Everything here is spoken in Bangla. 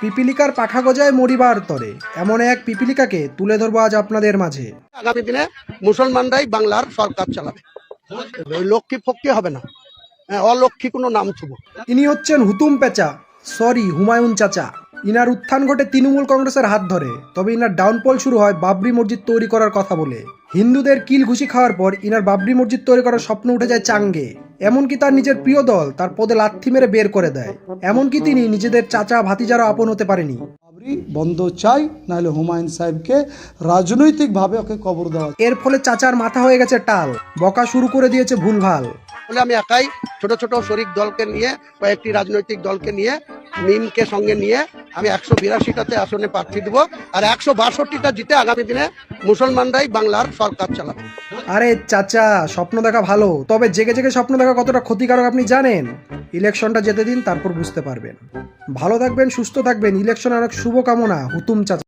পিপিলিকার পাঠা গজায় মরিবার তরে, এমন এক পিপিলিকাকে তুলে ধরবো আজ আপনাদের মাঝে। আগামী দিনে মুসলমানরাই বাংলার সরকার চালাবে, ওই লক্ষ্মী ফক্কি হবে না, অলক্ষ্মী কোনো নাম ছুব। ইনি হচ্ছেন হুতুম পেঁচা, সরি হুমায়ুন চাচা। ইনার উত্থান ঘটে তৃণমূল কংগ্রেসের হাত ধরে, তবে ইনার ডাউনফল শুরু হয় বাবরি মসজিদ তৈরি করার কথা বলে। হিন্দুদের কিল ঘুষি খাওয়ার পর ইনার বাবরি মসজিদ তৈরি করার স্বপ্ন উঠে যায় চাঙ্গে। এমনকি তার নিজের প্রিয় দল তার পদে লাথি মেরে বের করে দেয়। এমনকি তিনি নিজেদের চাচা ভাতিজারও আপন হতে পারেনি। বাবরি বন্ধ চাই, নাহলে হুমায়ুন সাহেবকে রাজনৈতিকভাবে ওকে কবর দেওয়া। এর ফলে চাচার মাথা হয়ে গেছে টাল, বকা শুরু করে দিয়েছে ভুলভাল। বলে আমি একাই ছোট ছোট শরিক দলকে নিয়ে, কয়েকটি রাজনৈতিক দলকে নিয়ে, মিমকে সঙ্গে নিয়ে আমি 182টাতে আসনে প্রার্থী দেবো, আর 162টা জিতে আগামী দিনে মুসলমানরাই বাংলার সরকার চালাবে। আরে চাচা, স্বপ্ন দেখা ভালো, তবে জেগে জেগে স্বপ্ন দেখা কতটা ক্ষতিকারক আপনি জানেন? ইলেকশনটা যেতে দিন, তারপর বুঝতে পারবেন। ভালো থাকবেন, সুস্থ থাকবেন, ইলেকশনে অনেক শুভকামনা হুতুম চাচা।